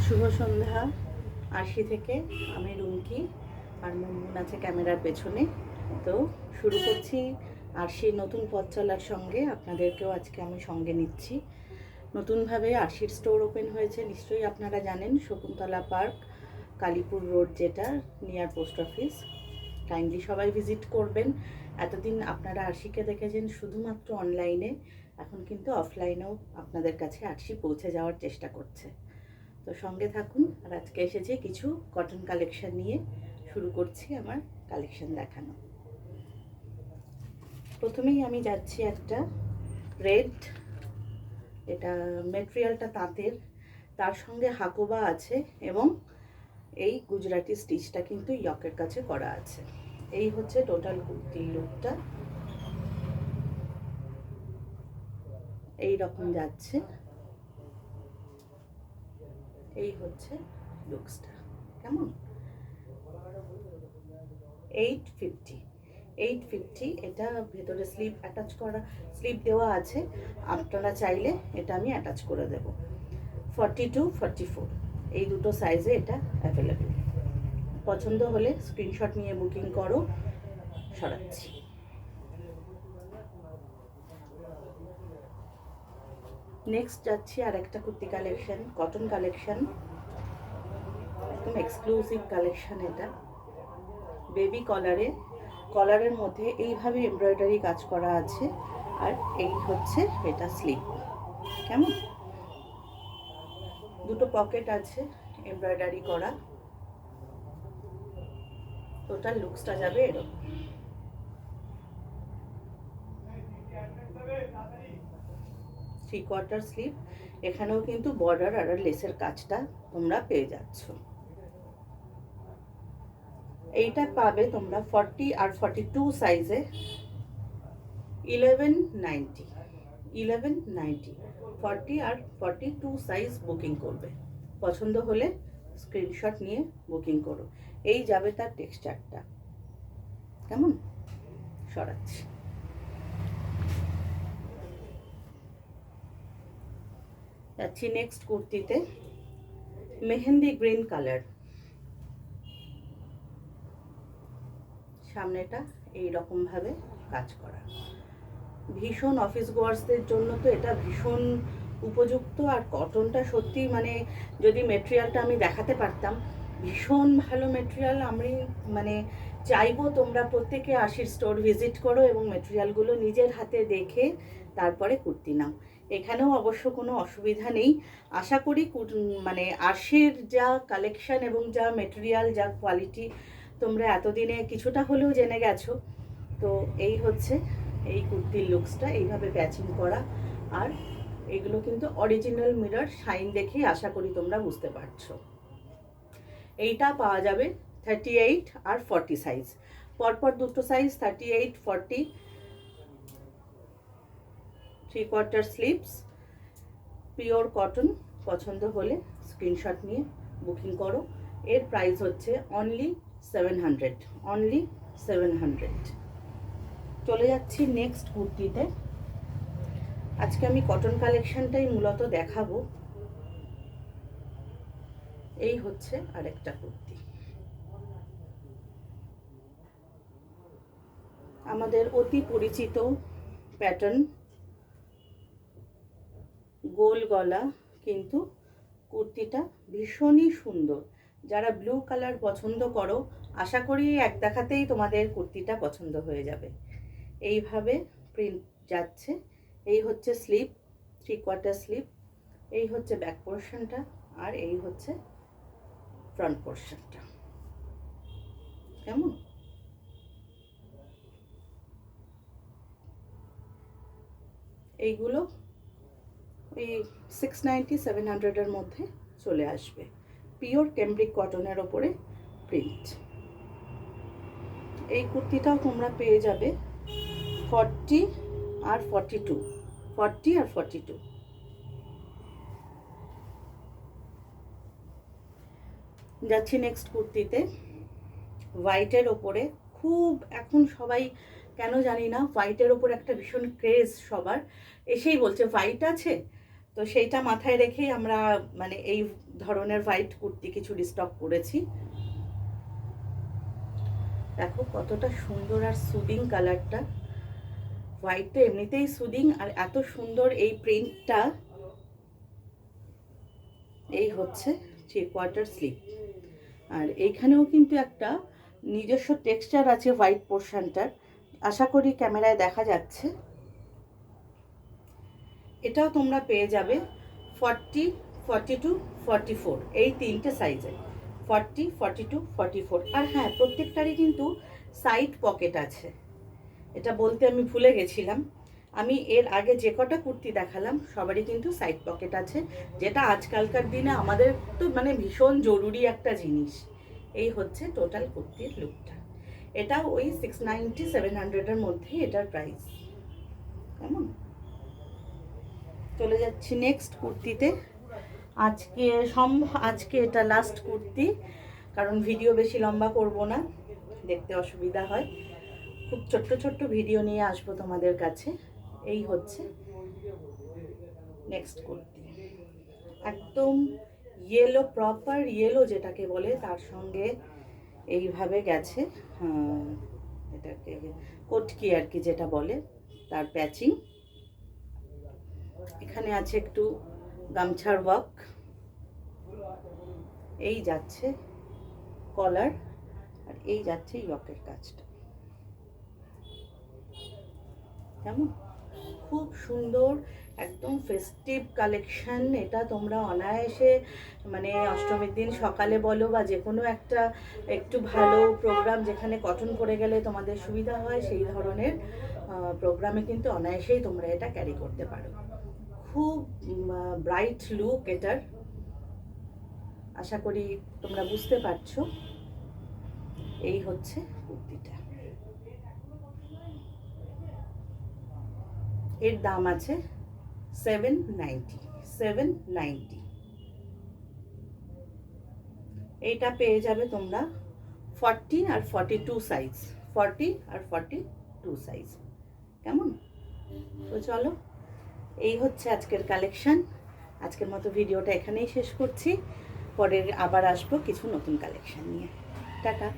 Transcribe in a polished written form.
শুভ সন্ধ্যা। আশি থেকে আমি রুমকি, আর মুনমুন আছে ক্যামেরার পেছনে। তো শুরু করছি আরশির নতুন পথ চলার সঙ্গে। আপনাদেরকেও আজকে আমি সঙ্গে নিচ্ছি। নতুনভাবে আরশির স্টোর ওপেন হয়েছে, নিশ্চয়ই আপনারা জানেন। শকুন্তলা পার্ক, কালীপুর রোড, যেটা নিয়ার পোস্ট অফিস। কাইন্ডলি সবাই ভিজিট করবেন। এতদিন আপনারা আরশিকে দেখেছেন শুধুমাত্র অনলাইনে, এখন কিন্তু অফলাইনেও আপনাদের কাছে আরশি পৌঁছে যাওয়ার চেষ্টা করছে। তো সঙ্গে থাকুন। আর আজকে এসেছি কিছু কটন কালেকশন নিয়ে। শুরু করছি আমার কালেকশন দেখানো। প্রথমেই আমি যাচ্ছি একটা রেড, এটা মেটেরিয়ালটা তাঁতের, তার সঙ্গে হাকোবা আছে এবং এই গুজরাটি স্টিচটা কিন্তু ইয়কের কাছে করা আছে। এই হচ্ছে টোটাল কুর্তির লুকটা, এই রকম যাচ্ছে। এই হচ্ছে লুকসটা, কেমন? 850, 850। এটা ভেতরে স্লিপ অ্যাটাচ করা, স্লিপ দেওয়া আছে। আপনারা চাইলে এটা আমি অ্যাটাচ করে দেব। 42, 44 এই দুটো সাইজে এটা অ্যাভেলেবেল। পছন্দ হলে স্ক্রিনশট নিয়ে বুকিং করো। সরাচ্ছি। নেক্সট যাচ্ছি আর একটা কুর্তি কালেকশন, কটন কালেকশন, একদম এক্সক্লুসিভ কালেকশন। এটা বেবি কলারে, কলারের মধ্যে এইভাবে এমব্রয়ডারি কাজ করা আছে। আর এই হচ্ছে এটা স্লিপ, কেমন? দুটো পকেট আছে এমব্রয়ডারি করা। টোটাল লুকসটা যাবে এরকম। থ্রি কোয়ার্টার স্লিভ, এখানেও কিন্তু বর্ডার আর লেসের কাজটা তোমরা পেয়ে যাচ্ছ। এইটা পাবে তোমরা 40 আর 42 সাইজে 1190, 1190। 40 আর 42 সাইজ বুকিং করবে। পছন্দ হলে স্ক্রিনশট নিয়ে বুকিং করো। এই যাবে তার টেক্সচারটা, কেমন? সরাচ্ছি। যাচ্ছি নেক্সট কুর্তিতে, মেহেন্দি গ্রিন কালার। সামনেটা এই রকম ভাবে কাজ করা, ভীষণ অফিস গোয়ার্সদের জন্য তো এটা ভীষণ উপযুক্ত। আর কটনটা সত্যি, মানে যদি মেটেরিয়ালটা আমি দেখাতে পারতাম, ভীষণ ভালো মেটেরিয়াল। আমি মানে চাইবো তোমরা প্রত্যেকে আরশির স্টোর ভিজিট করো এবং মেটেরিয়ালগুলো নিজের হাতে দেখে তারপরে কুর্তি নাও। এখানেও অবশ্য কোনো অসুবিধা নেই। আশা করি মানে আরশির যা কালেকশন এবং যা মেটেরিয়াল, যা কোয়ালিটি তোমরা এতদিনে কিছুটা হলেও জেনে গেছো। তো এই হচ্ছে এই কুর্তির লুকসটা, এইভাবে প্যাচিং করা। আর এগুলো কিন্তু অরিজিনাল মিরর শাইন দেখেই আশা করি তোমরা বুঝতে পারছো। এইটা পাওয়া যাবে 38 আর 40 সাইজ, পরপর দুটো size, 38, 40। Three quarter sleeves, pure cotton. পছন্দ হলে স্ক্রিনশট নিয়ে বুকিং করো। এর প্রাইস হচ্ছে অনলি 700, অনলি 700। চলে যাচ্ছি নেক্সট কুর্তিতে। আজকে আমি কটন কালেকশনটাই মূলত দেখাবো। এই হচ্ছে আরেকটা কুর্তি, আমাদের অতি পরিচিত প্যাটার্ন, গোল গলা, কিন্তু কুর্তিটা ভীষণই সুন্দর। যারা ব্লু কালার পছন্দ করো, আশা করি এক দেখাতেই তোমাদের কুর্তিটা পছন্দ হয়ে যাবে। এইভাবে প্রিন্ট যাচ্ছে। এই হচ্ছে স্লিভ, থ্রি কোয়ার্টার স্লিভ। এই হচ্ছে ব্যাক পোর্শনটা, আর এই হচ্ছে ফ্রন্ট পোর্শনটা, কেমন? এইগুলো এই 690, 700-এর মধ্যে চলে আসবে। পিওর ক্যামব্রিক কটনের ওপরে প্রিন্ট। এই কুর্তিটাও তোমরা পেয়ে যাবে 40 আর 42, 40 আর 42। যাচ্ছি নেক্সট কুর্তিতে, হোয়াইটের ওপরে। খুব এখন সবাই কেন জানি না হোয়াইটের ওপর একটা ভীষণ ক্রেজ সবার, এসেই বলছে হোয়াইট আছে। তো তো সেইটা মাথায় রেখেই আমরা মানে এই ধরনের হোয়াইট কুর্তি কিছু রিস্টক করেছি। দেখো কতটা সুন্দর আর সুদিং কালারটা। হোয়াইটটা এমনিতেই সুদিং, আর এত সুন্দর এই প্রিন্টটা। এই হচ্ছে 3/4 স্লিভ, আর এইখানেও কিন্তু একটা নিজস্ব টেক্সচার আছে হোয়াইট পোর্শনটার। আশা করি ক্যামেরায় দেখা যাচ্ছে। এটাও তোমরা পেয়ে যাবে 40, 42, 44 এই তিনটে সাইজে। 40, 42, 44। আর হ্যাঁ, প্রত্যেকটারই কিন্তু সাইড পকেট আছে। এটা বলতে আমি ভুলে গেছিলাম। আমি এর আগে যে কটা কুর্তি দেখালাম সবারই কিন্তু সাইড পকেট আছে, যেটা আজকালকার দিনে আমাদের তো মানে ভীষণ জরুরি একটা জিনিস। এই হচ্ছে টোটাল কুর্তির লুকটা। এটা ওই 690, 700-এর মধ্যে এটার প্রাইস। কেমন? চলে যাচ্ছি নেক্সট কুর্তিতে। আজকে এটা লাস্ট কুর্তি, কারণ ভিডিও বেশি লম্বা করব না, দেখতে অসুবিধা হয়। খুব ছোট্ট ছোট্ট ভিডিও নিয়ে আসবো তোমাদের কাছে। এই হচ্ছে নেক্সট কুর্তি, একদম ইয়েলো, প্রপার ইয়েলো যেটাকে বলে, তার সঙ্গে এইভাবে গেছে এটাকে কটকি আর কি যেটা বলে, তার প্যাচিং। এখানে আছে একটু গামছার ওয়ার্ক, এই যাচ্ছে কলার, আর এই যাচ্ছে ইয়কের কাজটা। কেমন? খুব সুন্দর, একদম ফেস্টিভ কালেকশন। এটা তোমরা অনায়াসে মানে অষ্টমীর দিন সকালে বলো বা যে কোনো একটা একটু ভালো প্রোগ্রাম যেখানে কটন পরে গেলে তোমাদের সুবিধা হয়, সেই ধরনের প্রোগ্রামে কিন্তু অনায়াসেই তোমরা এটা ক্যারি করতে পারো। খুব ব্রাইট লুক এটার, আশা করি তোমরা বুঝতে পারছো। এই হচ্ছে কুর্তিটা। এর দাম আছে 790। এইটা পেয়ে যাবে তোমরা 40 আর 42 সাইজ, 40 আর 42 সাইজ। কেমন? তো চলো, এই হচ্ছে আজকের কালেকশন। আজকের মতো ভিডিওটা এখানেই শেষ করছি। পরে আবার আসবো কিছু নতুন কালেকশন নিয়ে। টাটা।